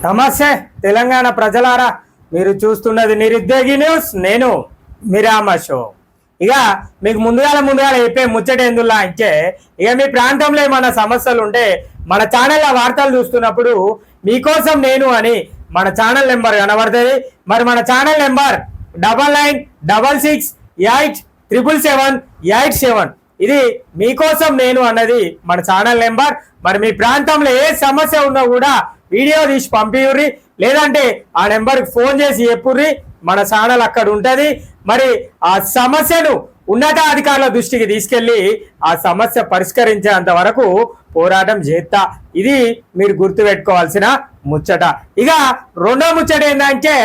నమస్తే తెలంగాణ ప్రజలారా, మీరు చూస్తున్నది నిరుద్యోగి న్యూస్. నేను మిరామ షో. ఇక మీకు ముందుగా చెప్పే ముచ్చట ఎందులా అంటే, ఇక మీ ప్రాంతంలో ఏమైనా సమస్యలు ఉంటే మన ఛానల్లో వార్తలు చూస్తున్నప్పుడు మీకోసం నేను అని మన ఛానల్ నెంబర్ కనబడుతుంది. మరి మన ఛానల్ నెంబర్ 9966877787. ఇది మీకోసం నేను అన్నది మన ఛానల్ నెంబర్. మరి మీ ప్రాంతంలో ఏ సమస్య ఉన్నా కూడా వీడియో తీసి పంపియుర్రి, లేదంటే ఆ నెంబర్కి ఫోన్ చేసి చెప్పుర్రి. మన ఛానల్ అక్కడ ఉంటుంది. మరి ఆ సమస్యను ఉన్నతాధికారుల దృష్టికి తీసుకెళ్లి ఆ సమస్య పరిష్కరించేంత వరకు పోరాటం చేస్తా. ఇది మీరు గుర్తుపెట్టుకోవాల్సిన ముచ్చట. ఇక రెండో ముచ్చట ఏంటంటే,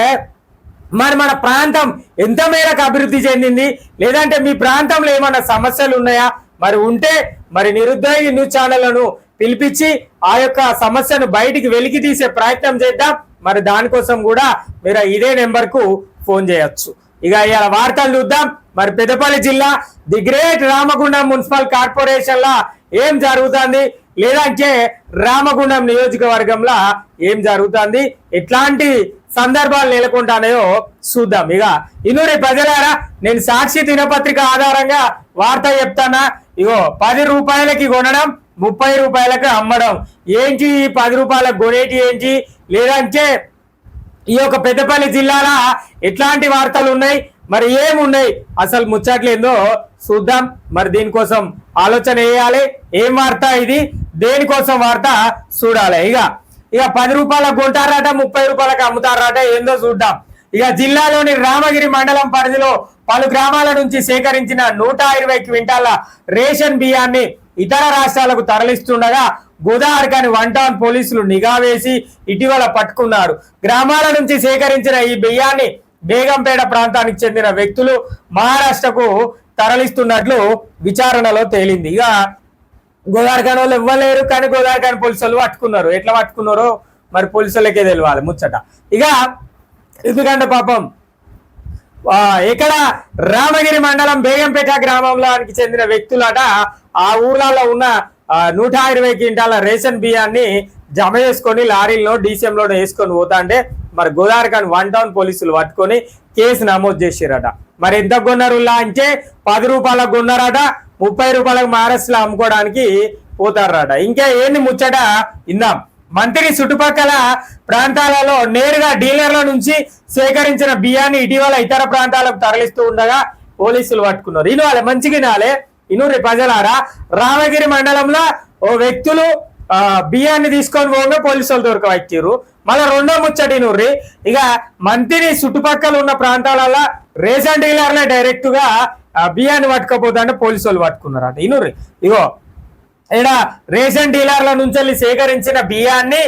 మరి మన ప్రాంతం ఎంత మేరకు అభివృద్ధి చెందింది, లేదంటే మీ ప్రాంతంలో ఏమైనా సమస్యలు ఉన్నాయా, మరి ఉంటే మరి నిరుద్యోగి న్యూస్ ఛానళ్లను పిలిపించి ఆ యొక్క సమస్యను బయటికి వెలికి తీసే ప్రయత్నం చేద్దాం. మరి దానికోసం కూడా మీరు ఇదే నెంబర్కు ఫోన్ చేయొచ్చు. ఇక ఇలా వార్తలు చూద్దాం. మరి పెద్దపల్లి జిల్లా the great Ramagundam municipal corporation లా ఏం జరుగుతుంది, లేదంటే రామగుండం నియోజకవర్గంలో ఏం జరుగుతుంది, ఎట్లాంటి సందర్భాలు నెలకొంటానో చూద్దాం. ఇక ఇనూరి ప్రజలారా, నేను సాక్షి దినపత్రిక ఆధారంగా వార్త చెప్తానా. ఇగో 10 రూపాయలకి కొనడం, 30 రూపాయలకు అమ్మడం. ఏంటి 10 రూపాయలకు కొనేటి ఏంటి, లేదంటే ఈ యొక్క పెద్దపల్లి జిల్లాలో ఎట్లాంటి వార్తలు ఉన్నాయి, మరి ఏమున్నాయి, అసలు ముచ్చట్లేందో చూద్దాం. మరి దీనికోసం ఆలోచన వేయాలి. ఏం వార్త ఇది, దేనికోసం వార్త చూడాలి. ఇక 10 రూపాయలకు కొంటారట, 30 రూపాయలకు అమ్ముతారట, ఏందో చూద్దాం. ఇక జిల్లాలోని రామగిరి మండలం పరిధిలో పలు గ్రామాల నుంచి సేకరించిన 120 క్వింటాల రేషన్ బియ్యాన్ని ఇతర రాష్ట్రాలకు తరలిస్తుండగా గోదావరికాని 1 టౌన్ పోలీసులు నిఘా వేసి ఇటీవల పట్టుకున్నారు. గ్రామాల నుంచి సేకరించిన ఈ బియ్యాన్ని బేగంపేట ప్రాంతానికి చెందిన వ్యక్తులు మహారాష్ట్రకు తరలిస్తున్నట్లు విచారణలో తేలింది. ఇక గోదావరికాని వాళ్ళు ఇవ్వలేరు, కానీ గోదావరికాని పోలీసులు పట్టుకున్నారు. ఎట్లా పట్టుకున్నారో మరి పోలీసులకే తెలియాలి ముచ్చట. ఇక ఎందుకంటే పాపం ఇక్కడ రామగిరి మండలం బేగంపేట గ్రామంలోకి చెందిన వ్యక్తులట ఆ ఊర్లలో ఉన్న 120 క్వింటాల రేషన్ బియ్యాన్ని జమ చేసుకొని లారీల్లో డీసీఎంలో వేసుకొని పోతా అంటే మరి గోదావరికాని 1 టౌన్ పోలీసులు పట్టుకొని కేసు నమోదు చేసారట. మరి ఎంత కొన్నారు అంటే 10 రూపాయలకు కొన్నారట, 30 రూపాయలకు మహారాష్ట్రలో అమ్ముకోవడానికి పోతారట. ఇంకా ఏంది ముచ్చట ఇందాం. మంత్రి చుట్టుపక్కల ప్రాంతాలలో నేరుగా డీలర్ల నుంచి సేకరించిన బియ్యాన్ని ఇటీవల ఇతర ప్రాంతాలకు తరలిస్తూ ఉండగా పోలీసులు పట్టుకున్నారు. ఇనువాలి మంచిగా నాలే ఇనూరి ప్రజలారా, రామగిరి మండలంలో ఓ వ్యక్తులు బియ్యాన్ని తీసుకొని పోగా పోలీసులు దొరకవచ్చారు. మళ్ళీ రెండో ముచ్చటి ఇనూరి, ఇక మంత్రి చుట్టుపక్కల ఉన్న ప్రాంతాలలో రేషన్ డీలర్లే డైరెక్ట్ గా బియ్యాన్ని పట్టుకపోతా అంటే పోలీసులు పట్టుకున్నారట. ఇనూరి ఇగో ఇక్కడ రేషన్ డీలర్ల నుంచి సేకరించిన బియ్యాన్ని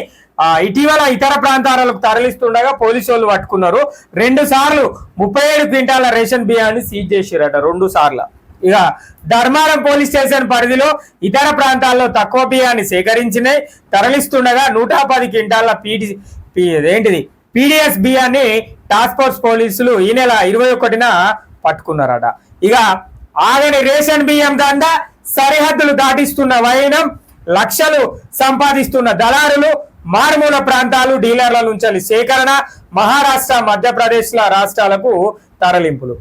ఇటీవల ఇతర ప్రాంతాలకు తరలిస్తుండగా పోలీసు వాళ్ళు పట్టుకున్నారు. 2 సార్లు 37 క్వింటాల రేషన్ బియ్యాన్ని సీజ్ చేసిరట. 2 సార్లు. ఇక ధర్మారం పోలీస్ స్టేషన్ పరిధిలో ఇతర ప్రాంతాల్లో తక్కువ బియ్యాన్ని సేకరించినాయి తరలిస్తుండగా 110 క్వింటాల పీడిఎస్ బియ్యాన్ని టాస్క్ ఫోర్స్ పోలీసులు ఈ నెల 21న పట్టుకున్నారట. ఇక ఆగని రేషన్ బియ్యం దండ, సరిహద్దులు దాటిస్తున్న వైనం, లక్షలు సంపాదిస్తున్న దళారులు, మారుమూల ప్రాంతాలు డీలర్ల నుంచి సేకరణ, మహారాష్ట్ర మధ్యప్రదేశ్ రాష్ట్రాలకు తరలింపులు.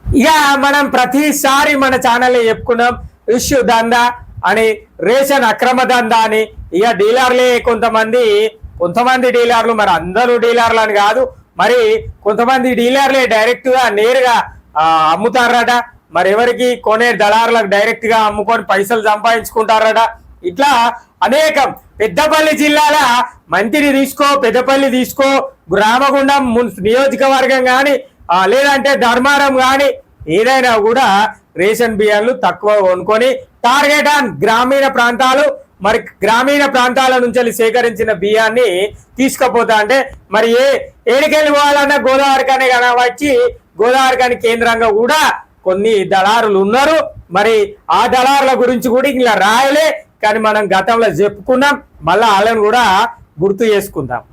ఇక మనం ప్రతిసారి మన ఛానల్లో చెప్పుకున్నాం ఇష్యూ దందా అని, రేషన్ అక్రమ దందా అని. ఇక డీలర్లే కొంతమంది డీలర్లు, మరి అందరూ డీలర్లు అని కాదు, మరి కొంతమంది డీలర్లే డైరెక్ట్ గా నేరుగా అమ్ముతారట. మరి ఎవరికి కొనే దళారులకు డైరెక్ట్ గా అమ్ముకొని పైసలు సంపాదించుకుంటారట. ఇట్లా అనేకం. పెద్దపల్లి జిల్లాల మంత్రి తీసుకో, పెద్దపల్లి తీసుకో, రామగుండం నియోజకవర్గం కానీ లేదంటే ధర్మారం కానీ ఏదైనా కూడా రేషన్ బియ్యాలు తక్కువ కొనుక్కొని టార్గెట్ ఆన్ గ్రామీణ ప్రాంతాలు, మరి గ్రామీణ ప్రాంతాల నుంచి సేకరించిన బియ్యాన్ని తీసుకుపోతా అంటే మరి ఏడికెళ్ళి పోవాలన్నా గోదావరికాని వచ్చి గోదావరికాని కేంద్రంగా కూడా కొన్ని దళారులు ఉన్నారు. మరి ఆ దళారుల గురించి కూడా ఇలా రాయలే, కానీ మనం గతంలో చెప్పుకున్నాం. మళ్ళా వాళ్ళని కూడా గుర్తు చేసుకుందాం.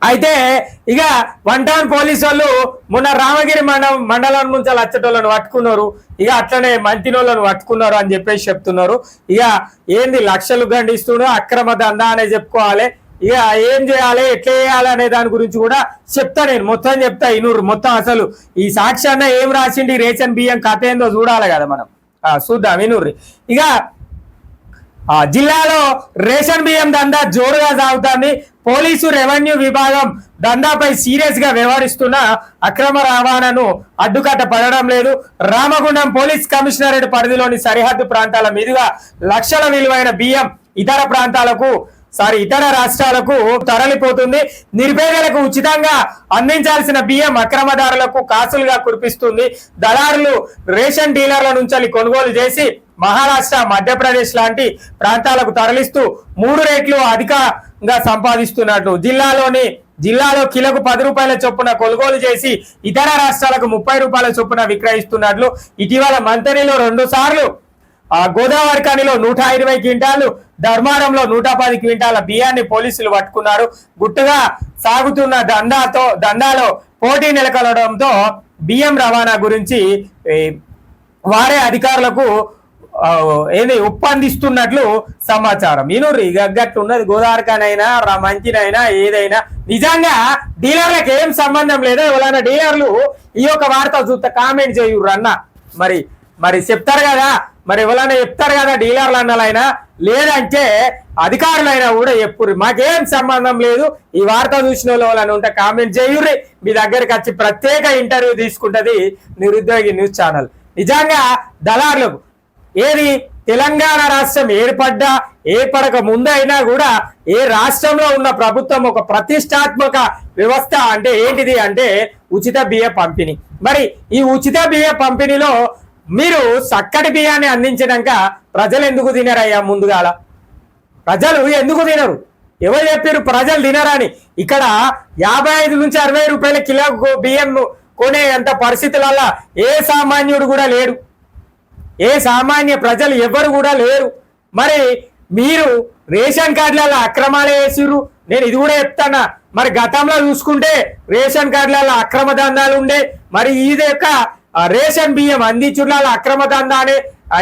అయితే ఇక 1 టౌన్ పోలీసు వాళ్ళు మొన్న రామగిరి మండలం నుంచి వచ్చేటోళ్ళను పట్టుకున్నారు. ఇక అట్లనే మంతినోళ్ళను పట్టుకున్నారు అని చెప్పేసి చెప్తున్నారు. ఇక ఏంది లక్షలు గండిస్తున్నారు, అక్రమ దందా అనే చెప్పుకోవాలి. ఇక ఏం చేయాలి ఎట్లా చేయాలి అనే దాని గురించి కూడా చెప్తా, నేను మొత్తం చెప్తా. ఇనూరు మొత్తం అసలు ఈ సాక్షి అన్న ఏం రాసిండి రేషన్ బియ్యం కథ ఏందో చూడాలి కదా మనం. చూద్దాం ఇనూర్రి. ఇక జిల్లాలో రేషన్ బియ్యం దందా జోరుగా సాగుతోంది. పోలీసు రెవెన్యూ విభాగం దందాపై సీరియస్ గా వ్యవహరిస్తున్న అక్రమ రవాణాను అడ్డుకట్ట పడడం లేదు. రామగుండం పోలీస్ కమిషనరేట్ పరిధిలోని సరిహద్దు ప్రాంతాల మీదుగా లక్షల విలువైన బియ్యం ఇతర రాష్ట్రాలకు తరలిపోతుంది. నిరుపేదలకు ఉచితంగా అందించాల్సిన బియ్యం అక్రమదారులకు కాసులుగా కురిపిస్తుంది. దళారులు రేషన్ డీలర్ల నుంచి కొనుగోలు చేసి మహారాష్ట్ర, మధ్యప్రదేశ్ లాంటి ప్రాంతాలకు తరలిస్తూ 3 రెట్లు అధికంగా సంపాదిస్తున్నట్లు జిల్లాలో కిలోకు 10 రూపాయల చొప్పున కొనుగోలు చేసి ఇతర రాష్ట్రాలకు 30 రూపాయల చొప్పున విక్రయిస్తున్నట్లు ఇటీవల మంతరిలో 2 సార్లు గోదావరి ఖనిలో 120 క్వింటాలు, ధర్మారంలో 110 క్వింటాల బియ్యాన్ని పోలీసులు పట్టుకున్నారు. గుట్టుగా సాగుతున్న దందాలో పోటీ నెలకొనడంతో బియ్యం రవాణా గురించి వారే అధికారులకు ఒప్పందిస్తున్నట్లు సమాచారం. ఇనూరి గట్టున్నది గోదావరి ఖనైనా మంచినైనా ఏదైనా నిజంగా డీలర్లకు ఏం సంబంధం లేదు. ఎవరైనా డీలర్లు ఈ యొక్క వార్త చూస్తే కామెంట్ చేయుర్రు అన్న. మరి చెప్తారు కదా, మరి ఎవరైనా చెప్తారు కదా డీలర్లు అన్నలైనా, లేదంటే అధికారులైనా కూడా చెప్పుర్రి. మాకేం సంబంధం లేదు, ఈ వార్త చూసిన వాళ్ళు ఉంటే కామెంట్ చేయుర్రి. మీ దగ్గరికి వచ్చి ప్రత్యేక ఇంటర్వ్యూ తీసుకుంటది నిరుద్యోగి న్యూస్ ఛానల్. నిజంగా దళారులకు ఏది తెలంగాణ రాష్ట్రం ఏర్పడక ముందైనా కూడా ఏ రాష్ట్రంలో ఉన్న ప్రభుత్వం ఒక ప్రతిష్టాత్మక వ్యవస్థ అంటే ఏంటిది అంటే ఉచిత బియ్య పంపిణీ. మరి ఈ ఉచిత బియ్య పంపిణీలో మీరు చక్కటి బియ్యాన్ని అందించినాక ప్రజలు ఎందుకు తినరయ్యా? ముందుగాల ప్రజలు ఎందుకు తినరు? ఎవరు చెప్పారు ప్రజలు తినరని? ఇక్కడ 55 నుంచి 60 రూపాయల కిలో బియ్యం కొనే అంత పరిస్థితులలో ఏ సామాన్యుడు కూడా లేడు, ఏ సామాన్య ప్రజలు ఎవరు కూడా లేరు. మరి మీరు రేషన్ కార్డులలో అక్రమాలు వేసిర్రు. నేను ఇది కూడా చెప్తానా, మరి గతంలో చూసుకుంటే రేషన్ కార్డులలో అక్రమ దందాలు ఉండే, మరి ఇది యొక్క రేషన్ బియ్యం అందించుళ్ళ అక్రమ దందానే.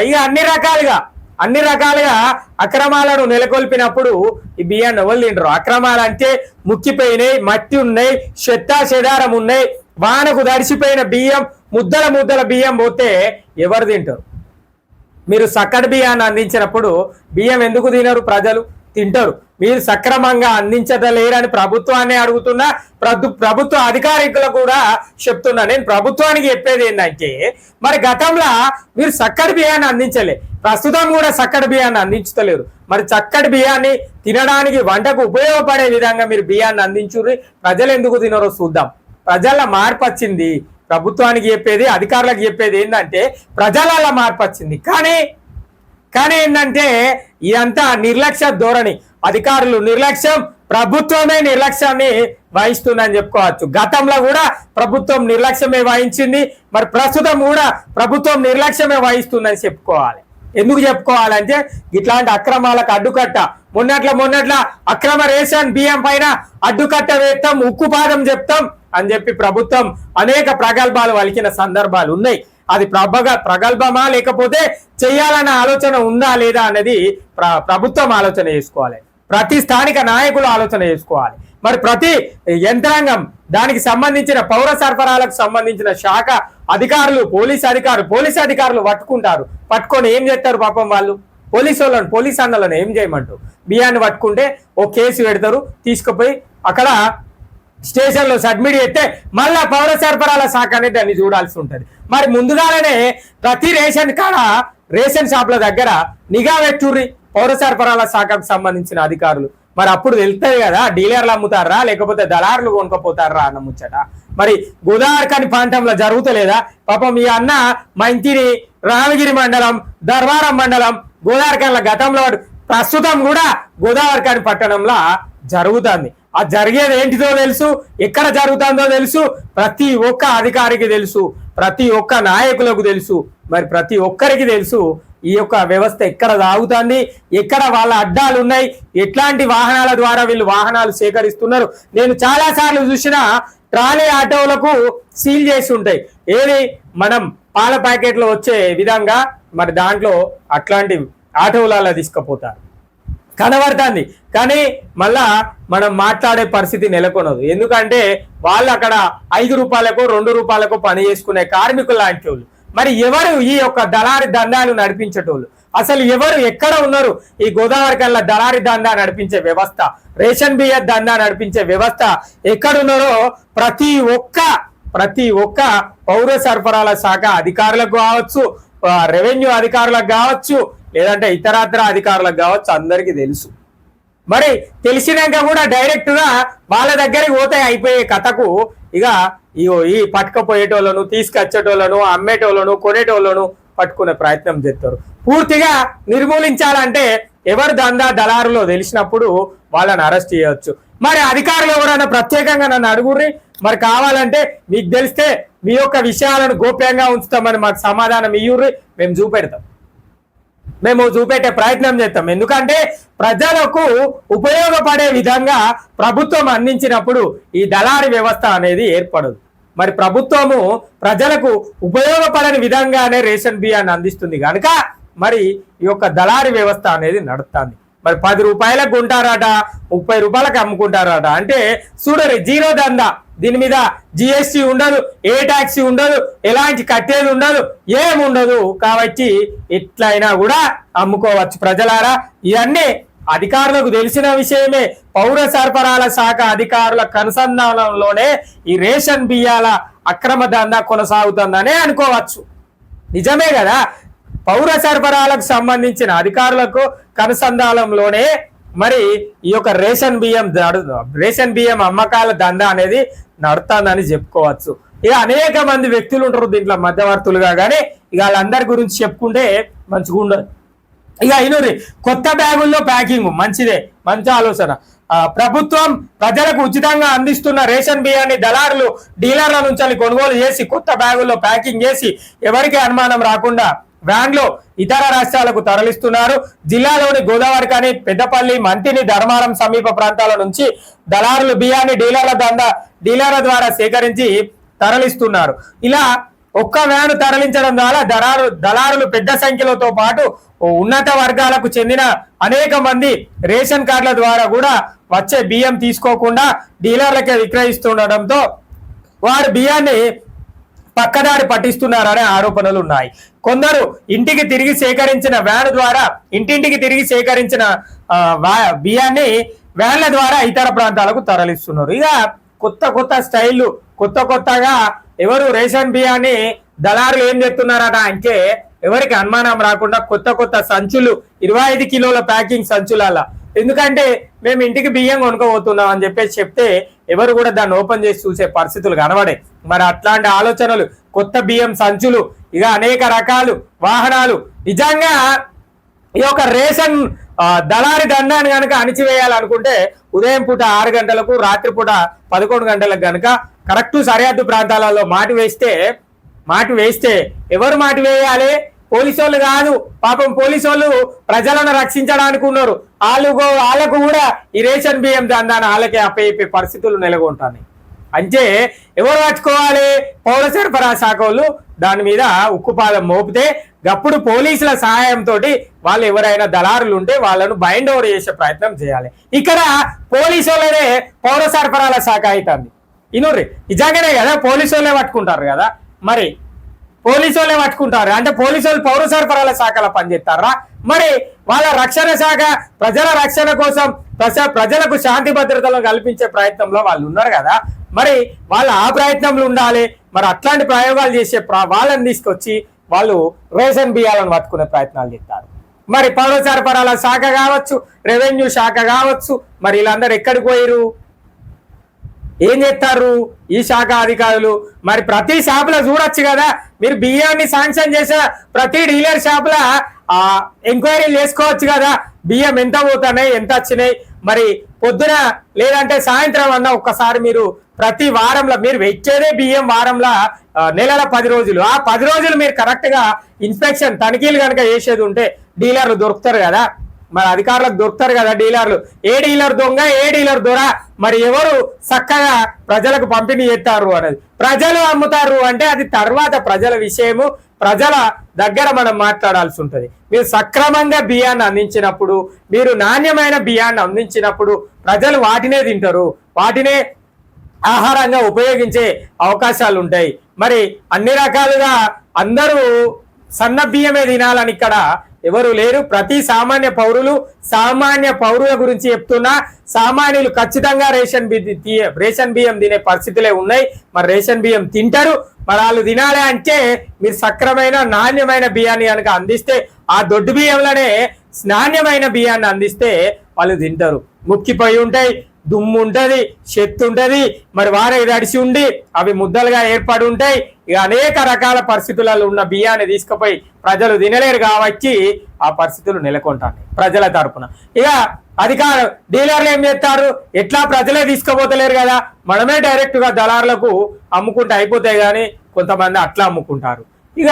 ఇక అన్ని రకాలుగా అక్రమాలను నెలకొల్పినప్పుడు ఈ బియ్యాన్ని ఎవరు తింటారు? అక్రమాలు అంటే ముక్కిపోయినాయి, మట్టి ఉన్నాయి, చెదారం ఉన్నాయి, వానకు దడిసిపోయిన బియ్యం ముద్దల బియ్యం పోతే ఎవరు తింటారు? మీరు చక్కటి బియ్యాన్ని అందించినప్పుడు బియ్యం ఎందుకు తినరు? ప్రజలు తింటారు. మీరు సక్రమంగా అందించలేరని ప్రభుత్వాన్ని అడుగుతున్నా, ప్రభుత్వ అధికారికులు కూడా చెప్తున్నా. నేను ప్రభుత్వానికి చెప్పేది ఏంటంటే, మరి గతంలో మీరు చక్కటి బియ్యాన్ని అందించలే, ప్రస్తుతం కూడా చక్కటి బియ్యాన్ని అందించలేరు. మరి చక్కటి బియ్యాన్ని తినడానికి వంటకు ఉపయోగపడే విధంగా మీరు బియ్యాన్ని అందించుర్రి. ప్రజలు ఎందుకు తినరో చూద్దాం. ప్రజల మార్పు వచ్చింది. ప్రభుత్వానికి చెప్పేది, అధికారులకు చెప్పేది ఏంటంటే ప్రజలలో మార్పు వచ్చింది. కానీ ఏంటంటే ఇదంతా నిర్లక్ష్య ధోరణి. అధికారులు నిర్లక్ష్యం, ప్రభుత్వమే నిర్లక్ష్యాన్ని వహిస్తుందని చెప్పుకోవచ్చు. గతంలో కూడా ప్రభుత్వం నిర్లక్ష్యమే వహించింది, మరి ప్రస్తుతం కూడా ప్రభుత్వం నిర్లక్ష్యమే వహిస్తుందని చెప్పుకోవాలి. ఎందుకు చెప్పుకోవాలంటే ఇట్లాంటి అక్రమాలకు అడ్డుకట్ట, మొన్నట్ల అక్రమ రేషన్ బియ్యం పైన అడ్డుకట్ట వేస్తాం, ఉక్కుపాదం చెప్తాం అని చెప్పి ప్రభుత్వం అనేక ప్రగల్భాలు వలికిన సందర్భాలు ఉన్నాయి. అది ప్రగల్భమా లేకపోతే చేయాలన్న ఆలోచన ఉందా లేదా అనేది ప్రభుత్వం ఆలోచన చేసుకోవాలి, ప్రతి స్థానిక నాయకులు ఆలోచన చేసుకోవాలి. మరి ప్రతి యంత్రాంగం, దానికి సంబంధించిన పౌర సరఫరాలకు సంబంధించిన శాఖ అధికారులు, పోలీస్ అధికారులు పట్టుకొని ఏం చేస్తారు? పాపం వాళ్ళు పోలీస్ అన్నలను ఏం చేయమంటారు? బియ్యాన్ని పట్టుకుంటే ఓ కేసు పెడతారు, తీసుకుపోయి అక్కడ స్టేషన్లో సబ్మిట్ చేస్తే మళ్ళా పౌర సరఫరాల శాఖ అనేది దాన్ని చూడాల్సి ఉంటుంది. మరి ముందుగానే ప్రతి రేషన్ షాప్ల దగ్గర నిఘా పెట్టుర్రి పౌర సరఫరాల శాఖకు సంబంధించిన అధికారులు. మరి అప్పుడు వెళ్తాయి కదా డీలర్లు అమ్ముతారా లేకపోతే దళారులు కొనుక్కపోతారా అన్న ముచ్చట. మరి గోదావరి ఖని ప్రాంతంలో జరుగుతలేదా? పాపం ఈ అన్న మంచిని రామగిరి మండలం, ధర్మారం మండలం, గోదావరి ఖనిలో గతంలో, ప్రస్తుతం కూడా గోదావరి ఖని పట్టణంలో జరుగుతుంది. ఆ జరిగేది ఏంటిదో తెలుసు, ఎక్కడ జరుగుతుందో తెలుసు, ప్రతి ఒక్క అధికారికి తెలుసు, ప్రతి ఒక్క నాయకులకు తెలుసు, మరి ప్రతి ఒక్కరికి తెలుసు ఈ యొక్క వ్యవస్థ ఎక్కడ సాగుతుంది, ఎక్కడ వాళ్ళ అడ్డాలు ఉన్నాయి, ఎట్లాంటి వాహనాల ద్వారా వీళ్ళు వాహనాలు సేకరిస్తున్నారు. నేను చాలా సార్లు చూసిన ట్రాలీ ఆటోలకు సీల్ చేసి ఉంటాయి. ఏది మనం పాల ప్యాకెట్లో వచ్చే విధంగా మరి దాంట్లో అట్లాంటి ఆటోలలో తీసుకుపోతారు. కనబడుతుంది. కానీ మళ్ళా మనం మాట్లాడే పరిస్థితి నెలకొనదు. ఎందుకంటే వాళ్ళు అక్కడ 5 రూపాయలకో 2 రూపాయలకో పని చేసుకునే కార్మికులు లాంటి వాళ్ళు. మరి ఎవరు ఈ యొక్క దళారి దందాలు నడిపించేటోళ్ళు? అసలు ఎవరు ఎక్కడ ఉన్నారు? ఈ గోదావరి కల్లా దళారి దందా నడిపించే వ్యవస్థ, రేషన్ బియ్య దందా నడిపించే వ్యవస్థ ఎక్కడున్నారో ప్రతి ఒక్క పౌర సరఫరాల శాఖ అధికారులకు కావచ్చు, రెవెన్యూ అధికారులకు కావచ్చు, లేదంటే ఇతరత్ర అధికారులకు కావచ్చు, అందరికీ తెలుసు. మరి తెలిసినాక కూడా డైరెక్ట్ గా వాళ్ళ దగ్గరికి పోతే అయిపోయే కథకు ఇక ఈ పట్టుకపోయేటోళ్ళను, తీసుకొచ్చేటోళ్ళను, అమ్మేటోళ్ళను, కొనేటోళ్ళను పట్టుకునే ప్రయత్నం చేస్తారు. పూర్తిగా నిర్మూలించాలంటే ఎవరు దళారులో తెలిసినప్పుడు వాళ్ళని అరెస్ట్ చేయవచ్చు. మరి అధికారులు ఎవరైనా ప్రత్యేకంగా నన్ను అడుగుర్రి, మరి కావాలంటే మీకు తెలిస్తే మీ యొక్క విషయాలను గోప్యంగా ఉంచుతామని మాకు సమాధానం ఇయ్యుర్రి, మేము చూపెట్టే ప్రయత్నం చేస్తాం. ఎందుకంటే ప్రజలకు ఉపయోగపడే విధంగా ప్రభుత్వం అందించినప్పుడు ఈ దళారీ వ్యవస్థ అనేది ఏర్పడదు. మరి ప్రభుత్వము ప్రజలకు ఉపయోగపడని విధంగానే రేషన్ బియ్యాన్ని అందిస్తుంది కనుక మరి ఈ యొక్క దళారీ వ్యవస్థ అనేది నడుస్తుంది. మరి 10 రూపాయలకు కొంటారట, 30 రూపాయలకు అమ్ముకుంటారట. అంటే చూడరు, జీరో దందా. దీని మీద జిఎస్టీ ఉండదు, ఏ ట్యాక్సీ ఉండదు, ఎలాంటి కట్టేది ఉండదు, ఏముండదు. కాబట్టి ఎట్లయినా కూడా అమ్ముకోవచ్చు. ప్రజలారా, ఇవన్నీ అధికారులకు తెలిసిన విషయమే. పౌర సరఫరాల శాఖ అధికారుల కనుసంధానంలోనే ఈ రేషన్ బియ్యాల అక్రమ దందా కొనసాగుతుందనే అనుకోవచ్చు. నిజమే కదా. పౌర సరఫరాలకు సంబంధించిన అధికారులకు కనుసంధానంలోనే మరి ఈ యొక్క రేషన్ బియ్యం అమ్మకాల దందా అనేది నడుతుందని చెప్పుకోవచ్చు. ఇక అనేక మంది వ్యక్తులు ఉంటారు దీంట్లో మధ్యవర్తులుగా. కానీ ఇక వాళ్ళందరి గురించి చెప్పుకుంటే మంచిగా ఉండదు. ఇక అయినూరి కొత్త బ్యాగుల్లో ప్యాకింగ్ మంచిదే, మంచి ఆలోచన. ప్రభుత్వం ప్రజలకు ఉచితంగా అందిస్తున్న రేషన్ బియ్యాన్ని దళారులు డీలర్ల నుంచి కొనుగోలు చేసి కొత్త బ్యాగుల్లో ప్యాకింగ్ చేసి ఎవరికి అనుమానం రాకుండా వ్యాన్లో ఇతర రాష్ట్రాలకు తరలిస్తున్నారు. జిల్లాలోని గోదావరి కానీ, పెద్దపల్లి, మంతిని, ధర్మారం సమీప ప్రాంతాల నుంచి దళారులు బియ్యాన్ని డీలర్ల ద్వారా సేకరించి తరలిస్తున్నారు. ఇలా ఒక్క వ్యాను తరలించడం ద్వారా దళారులు పెద్ద సంఖ్యలతో పాటు ఉన్నత వర్గాలకు చెందిన అనేక మంది రేషన్ కార్డుల ద్వారా కూడా వచ్చే బియ్యం తీసుకోకుండా డీలర్లకే విక్రయిస్తుండటంతో వారు బియ్యాన్ని పక్కదారి పట్టిస్తున్నారనే ఆరోపణలు ఉన్నాయి. కొందరు ఇంటింటికి తిరిగి సేకరించిన బియ్యాన్ని వ్యాన్ల ద్వారా ఇతర ప్రాంతాలకు తరలిస్తున్నారు. ఇక కొత్త స్టైళ్ళు, కొత్తగా ఎవరు రేషన్ బియ్యాన్ని దళారులు ఏం చేస్తున్నారట అంటే ఎవరికి అనుమానం రాకుండా కొత్త సంచులు, 25 కిలోల ప్యాకింగ్ సంచుల. ఎందుకంటే మేము ఇంటికి బియ్యం కొనుక్కోబోతున్నాం అని చెప్తే ఎవరు కూడా దాన్ని ఓపెన్ చేసి చూసే పరిస్థితులు కనబడే. మరి అట్లాంటి ఆలోచనలు, కొత్త బియ్యం సంచులు, ఇక అనేక రకాలు వాహనాలు. నిజంగా ఈ యొక్క రేషన్ దళారి దండాన్ని కనుక అణిచివేయాలనుకుంటే ఉదయం పూట 6 గంటలకు, రాత్రి పూట 11 గంటలకు కనుక కరెక్ట్ సరిహద్దు ప్రాంతాలలో మాటి వేస్తే ఎవరు మాటి వేయాలి? పోలీసు వాళ్ళు కాదు. పాపం పోలీసు వాళ్ళు ప్రజలను రక్షించడానికి ఉన్నారు. వాళ్ళకు కూడా ఈ రేషన్ బియ్యం దందాన్ని వాళ్ళకే అప్పయ్యే పరిస్థితులు నెలకొంటాయి. అంటే ఎవరు పట్టుకోవాలి? పౌర సరఫరా శాఖ వాళ్ళు దాని మీద ఉక్కుపాదం మోపితే అప్పుడు పోలీసుల సహాయంతో వాళ్ళు ఎవరైనా దళారులు ఉంటే వాళ్ళను బైండ్ ఓవర్ చేసే ప్రయత్నం చేయాలి. ఇక్కడ పోలీసు వాళ్ళనే పౌర సరఫరాల శాఖ అవుతుంది. ఇనుర్రి నిజంగానే కదా, పోలీసు వాళ్ళే పట్టుకుంటారు కదా. మరి పోలీసు వాళ్ళే పట్టుకుంటారు అంటే పోలీసు వాళ్ళు పౌర సరఫరాల శాఖలో పనిచేస్తారా? మరి వాళ్ళ రక్షణ శాఖ ప్రజల రక్షణ కోసం ప్రజలకు శాంతి భద్రతలను కల్పించే ప్రయత్నంలో వాళ్ళు ఉన్నారు కదా. మరి వాళ్ళు ఆ ప్రయత్నంలో ఉండాలి. మరి అట్లాంటి ప్రయోగాలు చేసే వాళ్ళని తీసుకొచ్చి వాళ్ళు రేషన్ బియ్యాలను పట్టుకునే ప్రయత్నాలు చేస్తారు. మరి పౌర సరఫరాల శాఖ కావచ్చు, రెవెన్యూ శాఖ కావచ్చు, మరి వీళ్ళందరూ ఎక్కడికి పోయారు? ఏం చేస్తారు ఈ శాఖ అధికారులు? మరి ప్రతి షాపులో చూడొచ్చు కదా, మీరు బియ్యాన్ని శాంక్షన్ చేసిన ప్రతి డీలర్ షాపులో ఎంక్వైరీలు చేసుకోవచ్చు కదా. బియ్యం ఎంత పోతున్నాయి, ఎంత వచ్చినాయి. మరి పొద్దున లేదంటే సాయంత్రం అన్న ఒక్కసారి మీరు ప్రతి వారంలో మీరు వచ్చేదే బియ్యం వారంలో నెలల 10 రోజులు, ఆ 10 రోజులు మీరు కరెక్ట్ గా ఇన్స్పెక్షన్ తనిఖీలు కనుక చేసేది ఉంటే డీలర్లు దొరుకుతారు కదా. మరి అధికారులకు దొరుకుతారు కదా డీలర్లు. ఏ డీలర్ దొంగ, ఏ డీలర్ దొర, మరి ఎవరు చక్కగా ప్రజలకు పంపిణీ చేస్తారు అనేది ప్రజలు అమ్ముతారు అంటే అది తర్వాత ప్రజల విషయము. ప్రజల దగ్గర మనం మాట్లాడాల్సి ఉంటుంది. మీరు సక్రమంగా బియ్యాన్ని అందించినప్పుడు, మీరు నాణ్యమైన బియ్యాన్ని అందించినప్పుడు ప్రజలు వాటినే తింటారు, వాటినే ఆహారంగా ఉపయోగించే అవకాశాలు ఉంటాయి. మరి అన్ని రకాలుగా అందరూ సన్న బియ్యమే తినాలని ఇక్కడ ఎవరు లేరు. ప్రతి సామాన్య పౌరుల గురించి చెప్తున్నా, సామాన్యులు ఖచ్చితంగా రేషన్ బియ్యం తినే పరిస్థితులే ఉన్నాయి. మరి రేషన్ బియ్యం తింటారు. మరి వాళ్ళు తినాలి అంటే మీరు సక్రమైన నాణ్యమైన బియ్యాన్ని కనుక అందిస్తే, ఆ దొడ్డు బియ్యంలోనే నాణ్యమైన బియ్యాన్ని అందిస్తే వాళ్ళు తింటారు. ముక్కిపోయి ఉంటాయి, దుమ్ము ఉంటుంది, చెత్త ఉంటుంది, మరి వారే తడిసి ఉండి అవి ముద్దలుగా ఏర్పడి ఉంటాయి. ఇక అనేక రకాల పరిస్థితులలో ఉన్న బియ్యాన్ని తీసుకుపోయి ప్రజలు తినలేరు కాబట్టి ఆ పరిస్థితులు నెలకొంటాయి ప్రజల తరపున. ఇక డీలర్లు ఏం చేస్తారు, ఎట్లా ప్రజలే తీసుకుపోతలేరు కదా, మనమే డైరెక్ట్ గా దళారులకు అమ్ముకుంటే అయిపోతాయి, కానీ కొంతమంది అట్లా అమ్ముకుంటారు. ఇక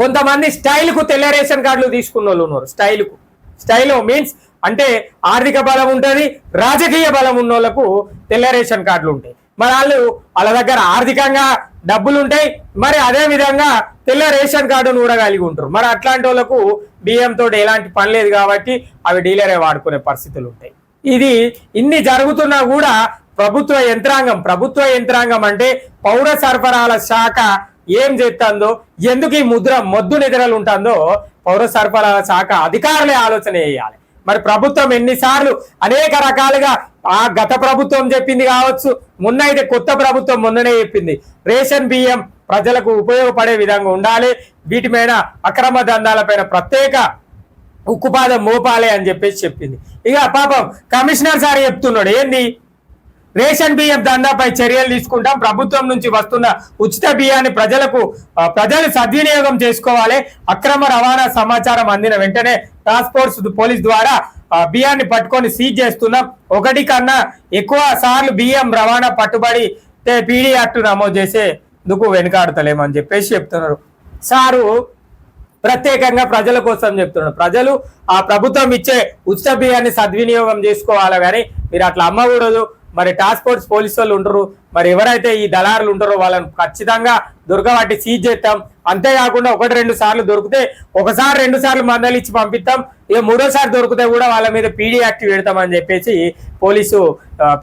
కొంతమంది స్టైల్కు తెల్ల రేషన్ కార్డులు తీసుకున్న వాళ్ళు ఉన్నారు. స్టైల్ మీన్స్ అంటే ఆర్థిక బలం ఉంటుంది, రాజకీయ బలం ఉన్న వాళ్ళకు తెల్ల రేషన్ కార్డులు ఉంటాయి. మరి వాళ్ళ దగ్గర ఆర్థికంగా డబ్బులు ఉంటాయి, మరి అదే విధంగా తెల్ల రేషన్ కార్డును కూడా కలిగి ఉంటారు. మరి అట్లాంటి వాళ్ళకు బియ్యంతో ఎలాంటి పని లేదు కాబట్టి అవి డీలరే వాడుకునే పరిస్థితులు ఉంటాయి. ఇన్ని జరుగుతున్నా కూడా ప్రభుత్వ యంత్రాంగం అంటే పౌర సరఫరాల శాఖ ఏం చేస్తుందో, ఎందుకు ఈ మొద్దు నిద్రలు ఉంటుందో పౌర సరఫరాల శాఖ అధికారులే ఆలోచన చేయాలి. మరి ప్రభుత్వం ఎన్నిసార్లు అనేక రకాలుగా గత ప్రభుత్వం చెప్పింది కావచ్చు, అయితే కొత్త ప్రభుత్వం మొన్ననే చెప్పింది రేషన్ బియ్యం ప్రజలకు ఉపయోగపడే విధంగా ఉండాలి, వీటి మీద అక్రమ దందాలపైన ప్రత్యేక ఉక్కుపాదం మోపాలి అని చెప్పేసి చెప్పింది. ఇక పాపం కమిషనర్ సార్ చెప్తున్నాడు, ఏంది రేషన్ బియ్యం దందాపై చర్యలు తీసుకుంటాం, ప్రభుత్వం నుంచి వస్తున్న ఉచిత బియ్యాన్ని ప్రజలు సద్వినియోగం చేసుకోవాలి, అక్రమ రవాణా సమాచారం అందిన వెంటనే టాస్క్ ఫోర్స్ పోలీస్ ద్వారా బియ్యాన్ని పట్టుకొని సీజ్ చేస్తున్నాం, 1 కన్నా ఎక్కువ సార్లు బియ్యం రవాణా పట్టుబడి పీడీ యాక్ట్ నమోదు చేసేందుకు వెనుకాడతలేమని చెప్పేసి చెప్తున్నారు. సారు ప్రత్యేకంగా ప్రజల కోసం చెప్తున్నారు, ప్రజలు ఆ ప్రభుత్వం ఇచ్చే ఉచిత బియ్యాన్ని సద్వినియోగం చేసుకోవాలి, కానీ మీరు అట్లా అమ్మకూడదు. మరి టాస్క్ ఫోర్స్ పోలీసు వాళ్ళు ఉంటారు, మరి ఎవరైతే ఈ దళారులు ఉంటారో వాళ్ళని ఖచ్చితంగా దొరకబట్టి సీజ్ చేస్తాం. అంతేకాకుండా 1-2 సార్లు దొరికితే 1-2 సార్లు మందలు ఇచ్చి పంపిస్తాం, ఇక 3వ సారి దొరికితే కూడా వాళ్ళ మీద పీడీ యాక్ట్ పెడతామని చెప్పేసి పోలీసు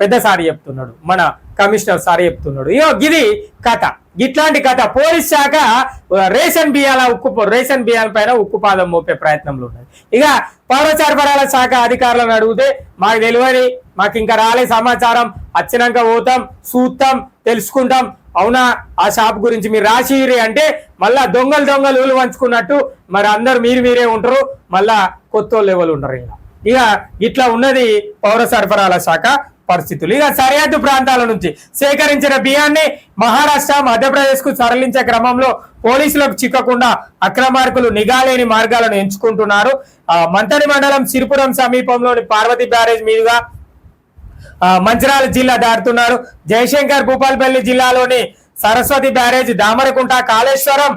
పెద్ద సారి చెప్తున్నాడు, మన కమిషనర్ సారి చెప్తున్నాడు. ఇది కథ, ఇట్లాంటి కథ. పోలీస్ శాఖ రేషన్ బియ్యాల పైన ఉక్కుపాదం మోపే ప్రయత్నంలో ఉన్నది. ఇక పౌర సరఫరాల శాఖ అధికారులను అడిగితే మాకు తెలియని, మాకు ఇంకా రాలే సమాచారం, వచ్చినాక పోతాం, చూస్తాం, తెలుసుకుంటాం, అవునా ఆ షాప్ గురించి మీరు రాసిరి అంటే మళ్ళా దొంగలు ఊలు పంచుకున్నట్టు మరి అందరు మీరే ఉంటారు, మళ్ళా కొత్త లెవెల్ ఉంటారు. ఇక ఇట్లా ఉన్నది పౌర సరఫరాల శాఖ పరిస్థితులు. ఇక సరిహద్దు ప్రాంతాల నుంచి సేకరించిన బియ్యాన్ని మహారాష్ట్ర, మధ్యప్రదేశ్ కు తరలించే క్రమంలో పోలీసులకు చిక్కకుండా అక్రమార్కులు నిఘాలేని మార్గాలను ఎంచుకుంటున్నారు. మంతని మండలం సిరిపురం సమీపంలోని పార్వతి బ్యారేజ్ మీదుగా మంచిర్యాల జిల్లా దాటుతున్నారు. జయశంకర్ భూపాలపల్లి జిల్లాలోని సరస్వతి బ్యారేజ్, దామరకుంట, కాళేశ్వరం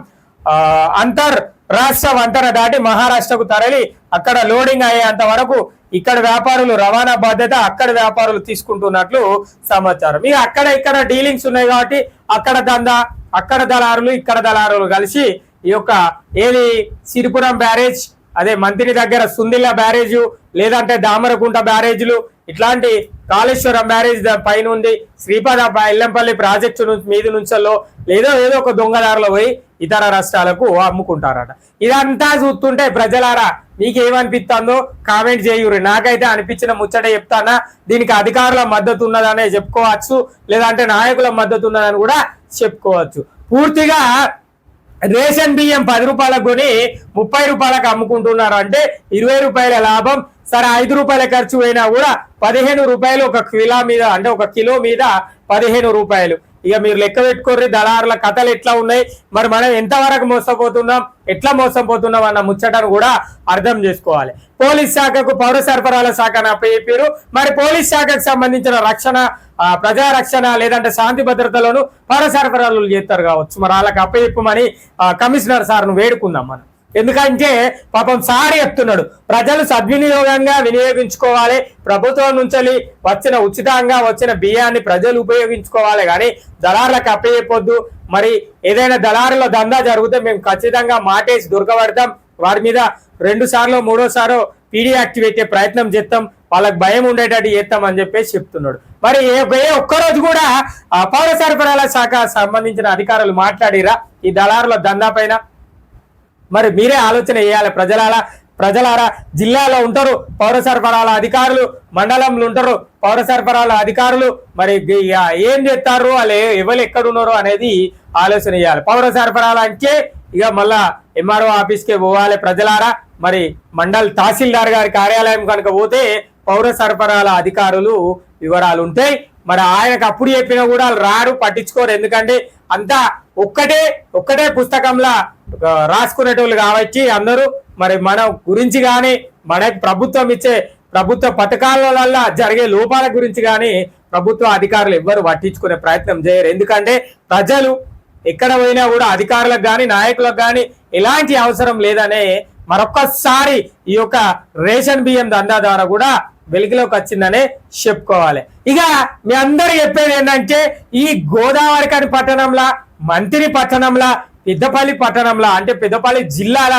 అంతర్ రాష్ట్ర వంతెన దాటి మహారాష్ట్రకు తరలి అక్కడ లోడింగ్ అయ్యేంత వరకు ఇక్కడ వ్యాపారులు రవాణా బాధ్యత అక్కడ వ్యాపారులు తీసుకుంటున్నట్లు సమాచారం. ఇక ఇక్కడ డీలింగ్స్ ఉన్నాయి కాబట్టి అక్కడ దందా, అక్కడ దళారులు, ఇక్కడ దళారులు కలిసి ఈ యొక్క సిరిపురం బ్యారేజ్, అదే మంత్రి దగ్గర సుందిల్ల బ్యారేజ్, లేదంటే దామరకుంట బ్యారేజ్లు, ఇట్లాంటి కాళేశ్వరం బ్యారేజ్ పైన ఉంది, శ్రీపాద ఎల్లంపల్లి ప్రాజెక్టు మీద నుంచో ఏదో ఒక దొంగదారులో పోయి ఇతర రాష్ట్రాలకు అమ్ముకుంటారట. ఇదంతా చూస్తుంటే ప్రజలారా మీకేమనిపిస్తుందో కామెంట్ చేయుర్రి. నాకైతే అనిపించిన ముచ్చట చెప్తానా, దీనికి అధికారుల మద్దతు ఉన్నదనే చెప్పుకోవచ్చు, లేదంటే నాయకుల మద్దతు ఉన్నదని కూడా చెప్పుకోవచ్చు. పూర్తిగా రేషన్ బియ్యం 10 రూపాయలకు కొని 30 రూపాయలకు అమ్ముకుంటున్నారు అంటే 20 రూపాయల లాభం. సరే 5 రూపాయల ఖర్చు అయినా కూడా 15 రూపాయలు ఒక కిలో మీద, అంటే ఒక కిలో మీద 15 రూపాయలు. ఇక మీరు లెక్క పెట్టుకోర్రి దళారుల కథలు ఎట్లా ఉన్నాయి, మరి మనం ఎంతవరకు మోసపోతున్నాం, ఎట్లా మోసపోతున్నాం అన్న ముచ్చటను కూడా అర్థం చేసుకోవాలి. పోలీస్ శాఖకు పౌర సరఫరాల శాఖను అప్పచెప్పారు. మరి పోలీస్ శాఖకు సంబంధించిన రక్షణ, ప్రజారక్షణ, లేదంటే శాంతి భద్రతలను పౌర సరఫరాలు చేస్తారు కావచ్చు. మరి వాళ్ళకి అప్పచెప్పమని కమిషనర్ సార్ను వేడుకుందాం మనం. ఎందుకంటే పాపం సారి చెప్తున్నాడు, ప్రజలు సద్వినియోగంగా వినియోగించుకోవాలి, ప్రభుత్వం నుంచి ఉచితంగా వచ్చిన బియ్యాన్ని ప్రజలు ఉపయోగించుకోవాలి, కానీ దళారులకు అప్పచెప్పొద్దు. మరి ఏదైనా దళారుల దందా జరిగితే మేము ఖచ్చితంగా మాటేసి దొరకబడతాం, వారి మీద 2 సార్లు 3వ సారో పీడీ యాక్ట్ పెట్టే ప్రయత్నం చేస్తాం, వాళ్ళకి భయం ఉండేటట్టు చేస్తాం అని చెప్పేసి చెప్తున్నాడు. మరి ఒక్కరోజు కూడా పౌర సరఫరాల శాఖ సంబంధించిన అధికారులు మాట్లాడిరా ఈ దళారుల దందా పైన? మరి మీరే ఆలోచన చేయాలి. ప్రజలారా జిల్లాలో ఉంటారు పౌర సరఫరాల అధికారులు, మండలంలో ఉంటారు పౌర సరఫరాల అధికారులు, మరి ఏం చేస్తారు, వాళ్ళు ఎవరు ఎక్కడున్నారో అనేది ఆలోచన చేయాలి. పౌర సరఫరాల అంటే ఇక మళ్ళా ఎంఆర్ఓ ఆఫీస్కే పోవాలి ప్రజలారా. మరి మండల్ తహసీల్దార్ గారి కార్యాలయం కనుక పోతే పౌర సరఫరాల అధికారులు వివరాలు ఉంటాయి. మరి ఆయనకు అప్పుడు చెప్పినా కూడా వాళ్ళు రారు, పట్టించుకోరు. ఎందుకంటే అంతా ఒక్కటే పుస్తకంలా రాసుకునేటోళ్ళు కాబట్టి అందరూ. మరి మన గురించి కానీ మనకి ప్రభుత్వం ఇచ్చే ప్రభుత్వ పథకాల వల్ల జరిగే లోపాల గురించి కానీ ప్రభుత్వ అధికారులు ఎవ్వరు పట్టించుకునే ప్రయత్నం చేయరు. ఎందుకంటే ప్రజలు ఎక్కడ పోయినా కూడా అధికారులకు కానీ నాయకులకు కానీ ఎలాంటి అవసరం లేదనే మరొక్కసారి ఈ యొక్క రేషన్ బియ్యం దందా ద్వారా కూడా వెలుగులోకి వచ్చిందనే చెప్పుకోవాలి. ఇక మీ అందరు చెప్పేది ఏంటంటే ఈ గోదావరిఖని పట్టణంలో, మంత్రి పట్టణంలో, పెద్దపల్లి పట్టణంలో అంటే పెద్దపల్లి జిల్లాల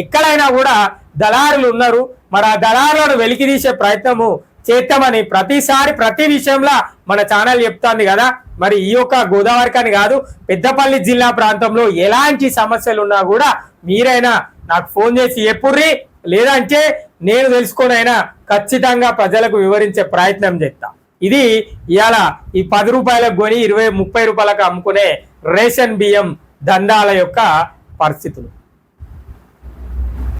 ఎక్కడైనా కూడా దళారులు ఉన్నారు. మరి ఆ దళారులను వెలికి తీసే ప్రయత్నము చేస్తామని ప్రతిసారి ప్రతి విషయంలో మన ఛానల్ చెప్తాంది కదా. మరి ఈ యొక్క గోదావరిఖని కాదు, పెద్దపల్లి జిల్లా ప్రాంతంలో ఎలాంటి సమస్యలు ఉన్నా కూడా మీరైనా నాకు ఫోన్ చేసి చెప్పుర్రి, లేదంటే నేను తెలుసుకొనైనా ఖచ్చితంగా ప్రజలకు వివరించే ప్రయత్నం చేస్తా. ఇది ఇవాళ ఈ 10 రూపాయలకు కొని 20-30 రూపాయలకు అమ్ముకునే రేషన్ బియ్యం దందాల యొక్క పరిస్థితులు.